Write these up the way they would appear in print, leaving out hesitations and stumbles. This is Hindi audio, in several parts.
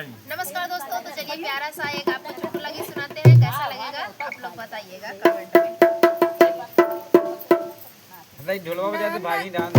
नमस्कार दोस्तों, तो चलिए प्यारा सा एक आपको चुटकुला की सुनाते हैं। कैसा लगेगा आप लोग बताइएगा कमेंट में। ढोलवा बजाते भाई डांस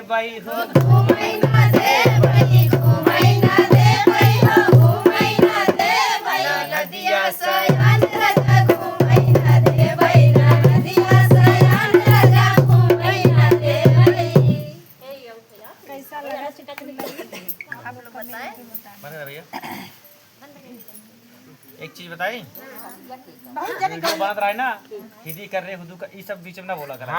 भाई हो आप लोग बताएं। भैया एक चीज बताई, जो बात रहा है ना हिदी कर रहे हुदू का ये सब बीच में ना बोला करा।